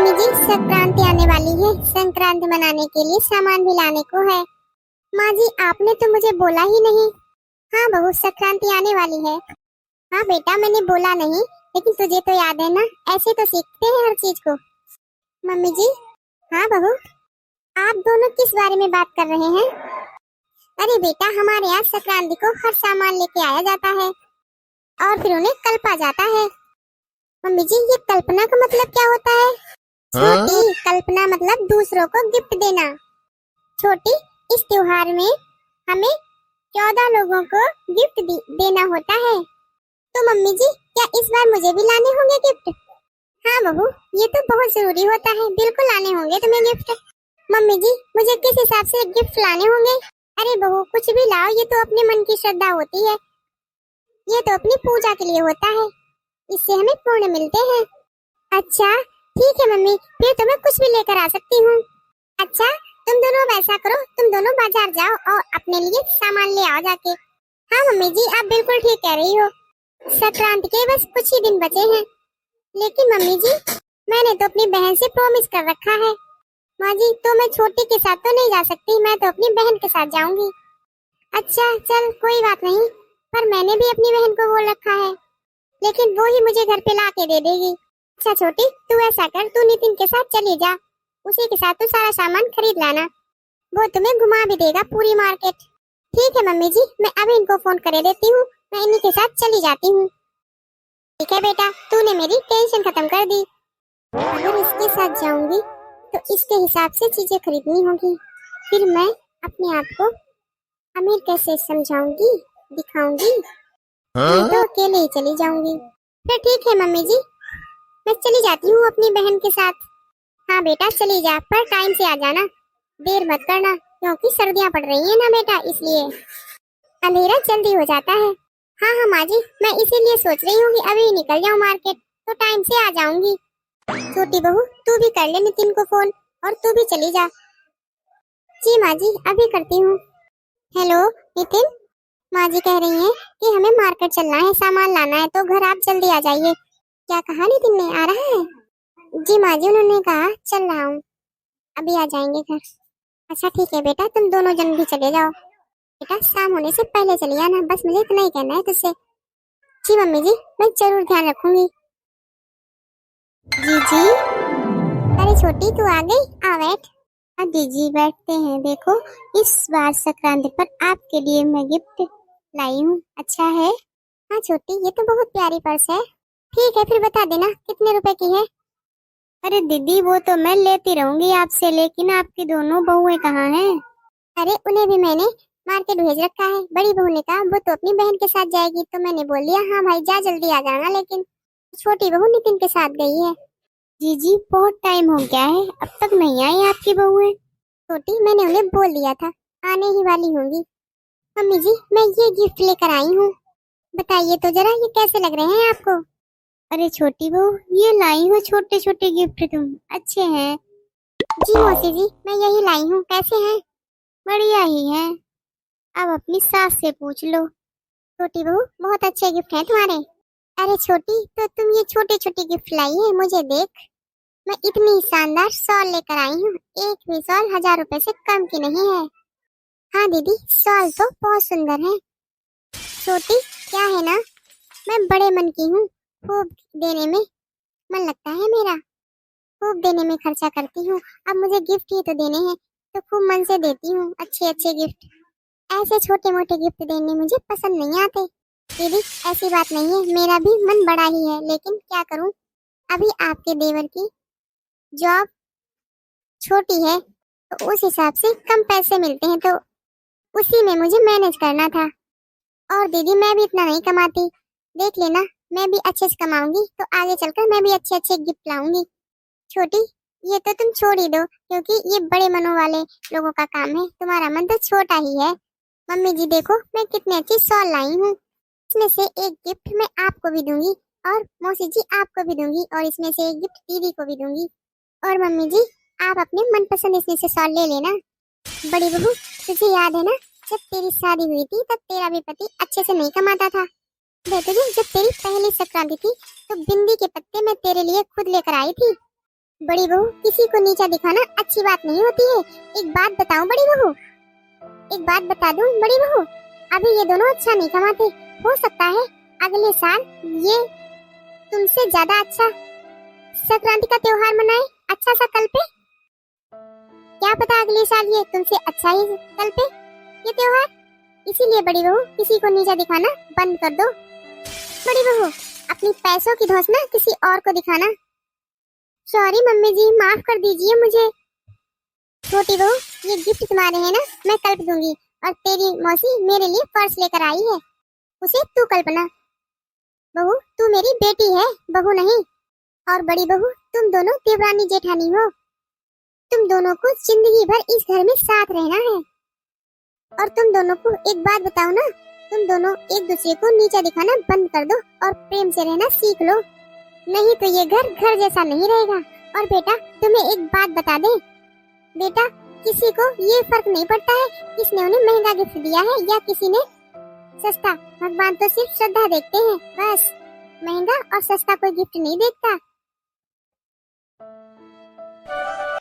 Mummy जी संक्रांति आने वाली है, संक्रांति मनाने के लिए सामान भी लाने को है। माँ जी आपने तो मुझे बोला ही नहीं। हाँ बहू संक्रांति आने वाली है। हाँ बेटा मैंने बोला नहीं, लेकिन तुझे तो याद है ना, ऐसे तो सीखते हैं हर चीज को। मम्मी जी। हाँ बहू, आप दोनों किस बारे में बात कर रहे हैं? अरे बेटा हमारे यहाँ संक्रांति को हर सामान लेके आया जाता है और फिर उन्हें कल्पा जाता है। मम्मी जी ये कल्पना का मतलब क्या होता है? छोटी, कल्पना मतलब दूसरों को गिफ्ट देना। छोटी, इस त्योहार में हमें 14 लोगों को गिफ्ट देना होता है। तो मम्मी जी क्या इस बार मुझे भी लाने होंगे गिफ्ट? हाँ बहू ये तो बहुत जरूरी होता है, बिल्कुल लाने होंगे तुम्हें गिफ्ट। मम्मी जी मुझे किस हिसाब से गिफ्ट लाने होंगे? अरे बहू कुछ भी लाओ, ये तो अपने मन की श्रद्धा होती है, ये तो अपनी पूजा के लिए होता है, इससे हमें पुण्य मिलते हैं। अच्छा ठीक है मम्मी, फिर तो मैं कुछ भी लेकर आ सकती हूँ। अच्छा तुम दोनों ऐसा करो, तुम दोनों बाजार जाओ और अपने लिए सामान ले आओ जाके। हाँ मम्मी जी आप बिल्कुल ठीक कह रही हो, संक्रांति के बस कुछ ही दिन बचे हैं। लेकिन मम्मी जी मैंने तो अपनी बहन से प्रॉमिस कर रखा है। माँ जी तो मैं छोटी के साथ तो नहीं जा सकती, मैं तो अपनी बहन के साथ जाऊंगी। अच्छा चल कोई बात नहीं, पर मैंने भी अपनी बहन को बोल रखा है, लेकिन वो ही मुझे घर पे ला के दे देगी। अच्छा छोटी तू ऐसा कर, तू नितिन के साथ चली जा, उसी के साथ तू सारा सामान खरीद लाना, वो तुम्हें घुमा भी देगा पूरी मार्केट। ठीक है मम्मी जी मैं अभी इनको फोन कर देती हूँ, मैं इन्हीं के साथ चली जाती हूँ। ठीक है बेटा तूने मेरी टेंशन खत्म कर दी। अगर इसके साथ जाऊंगी तो इसके हिसाब से चीजें खरीदनी होगी, फिर मैं अपने आप को अमीर कैसे समझाऊंगी, दिखाऊंगी। मैं तो अकेले ही चली जाऊंगी। फिर ठीक है मम्मी जी मैं चली जाती हूँ अपनी बहन के साथ। हाँ बेटा चली जा, पर टाइम से आ जाना, देर मत करना, क्योंकि सर्दियाँ पड़ रही है ना बेटा, इसलिए अंधेरा जल्दी हो जाता है। हाँ हाँ माँ जी मैं इसीलिए सोच रही हूँ कि अभी निकल जाऊँ मार्केट, तो टाइम से आ जाऊंगी। छोटी बहू तू भी कर ले नितिन को फोन, और तू भी चली जा। जी माँ जी अभी करती हूँ। हेलो नितिन, माँ जी कह रही हैं कि हमें मार्केट चलना है, सामान लाना है, तो घर आप जल्दी आ जाइए। क्या कहा नितिन ने, आ रहा है? जी माँ जी उन्होंने कहा चल रहा हूँ, अभी आ जाएंगे घर। अच्छा ठीक है बेटा तुम दोनों जन भी चले जाओ, बेटा शाम होने से पहले चली आना, बस मुझे इतना ही कहना है तुझसे। जी मम्मी जी मैं जरूर ध्यान रखूंगी। जी जी। अरे छोटी तू आ गई, आ बैठ। हाँ दीदी बैठते हैं। देखो इस बार संक्रांति पर आपके लिए मैं गिफ्ट लाई हूँ, अच्छा है? हाँ छोटी ये तो बहुत प्यारी पर्स है। ठीक है फिर बता देना कितने रुपए की है? अरे दीदी वो तो मैं लेती रहूंगी आपसे, लेकिन आपकी दोनों बहुएं कहाँ हैं? अरे उन्हें भी मैंने मार्केट भेज रखा है, बड़ी बहू ने कहा वो तो अपनी बहन के साथ जाएगी, तो मैंने बोल दिया हाँ भाई जा जल्दी आ जाना, लेकिन छोटी बहू नितिन के साथ गई है। जी जी बहुत टाइम हो गया है, अब तक नहीं आई आपकी बहुएं। छोटी मैंने उन्हें बोल दिया था आने ही वाली होंगी। मम्मी जी मैं ये गिफ्ट लेकर आई हूँ, बताइए तो जरा ये कैसे लग रहे हैं आपको? अरे छोटी बहू ये लाई हो छोटे छोटे गिफ्ट, तुम अच्छे हैं। जी मौसी जी मैं यही लाई हूँ, कैसे हैं? बढ़िया ही है, अब अपनी सास से पूछ लो। छोटी बहू बहुत अच्छे गिफ्ट हैं तुम्हारे। अरे छोटी तो तुम ये छोटे छोटे गिफ्ट लाई है, मुझे देख, मैं इतनी शानदार शॉल लेकर आई हूँ, एक भी शॉल 1000 रुपए से कम की नहीं है। हाँ दीदी शॉल तो बहुत सुंदर है। छोटी क्या है ना, मैं बड़े मन की हूँ, खूब देने में मन लगता है मेरा, खूब देने में खर्चा करती हूँ। अब मुझे गिफ्ट ही तो देने हैं, तो खूब मन से देती हूँ अच्छे अच्छे गिफ्ट। ऐसे छोटे मोटे गिफ्ट देने मुझे पसंद नहीं आते। दीदी ऐसी बात नहीं है, मेरा भी मन बड़ा ही है, लेकिन क्या करूँ, अभी आपके देवर की जॉब छोटी है, तो उस हिसाब से कम पैसे मिलते हैं, तो उसी में मुझे मैनेज करना था। और दीदी मैं भी इतना नहीं कमाती, देख लेना, मैं भी अच्छे से कमाऊंगी तो आगे चलकर मैं भी अच्छे अच्छे गिफ्ट लाऊंगी। छोटी ये तो तुम छोड़ ही दो, क्योंकि ये बड़े मनों वाले लोगों का काम है, तुम्हारा मन तो छोटा ही है। मम्मी जी देखो मैं कितनी अच्छी शॉल लाई हूँ, इसमें से एक गिफ्ट मैं आपको भी दूंगी, और मौसी जी आपको भी दूंगी, और इसमें से एक गिफ्ट दीदी को भी दूंगी। और मम्मी जी आप अपने मनपसंद इसमें से शॉल ले लेना। बड़ी बहू तुझे याद है ना, जब तेरी शादी हुई थी तब तेरा भी पति अच्छे से नहीं कमाता था। देखो जी जब तेरी पहली संक्रांति थी तो बिंदी के पत्ते मैं तेरे लिए खुद लेकर आई थी। बड़ी बहू, किसी को नीचा दिखाना अच्छी बात नहीं होती है। एक बात बताऊं बड़ी बहू, एक बात बता दूं बड़ी बहू, अभी ये दोनों अच्छा नहीं कमाते। हो सकता है अगले साल ये तुमसे ज्यादा अच्छा संक्रांति का त्योहार मनाए, अच्छा सा कल पे। क्या पता अगले साल ये तुमसे अच्छा ही कल पे ये त्योहार। इसीलिए बड़ी बहू, किसी को नीचा दिखाना बंद कर दो। बड़ी बहू, अपनी पैसों की धौंस ना किसी और को दिखाना। सॉरी मम्मी जी, माफ कर दीजिए मुझे। छोटी बहू, ये गिफ्ट तुम्हारे हैं ना, मैं कल्प दूंगी। और तेरी मौसी मेरे लिए पर्स लेकर आई है, उसे तू कल्पना। बहू, तू मेरी बेटी है, बहू नहीं। और बड़ी बहू, तुम दोनों देवरानी जेठानी हो। तुम दोनों को जिंदगी भर इस घर में साथ रहना है। और तुम दोनों को एक बात बताओ ना, तुम दोनों एक दूसरे को नीचा दिखाना बंद कर दो और प्रेम से रहना सीख लो, नहीं तो ये घर घर जैसा नहीं रहेगा। और बेटा, तुम्हें एक बात बता दे बेटा, किसी को ये फर्क नहीं पड़ता है किसने उन्हें महंगा गिफ्ट दिया है या किसी ने सस्ता। भगवान तो सिर्फ श्रद्धा देखते हैं, बस महंगा और सस्ता कोई गिफ्ट नहीं देखता।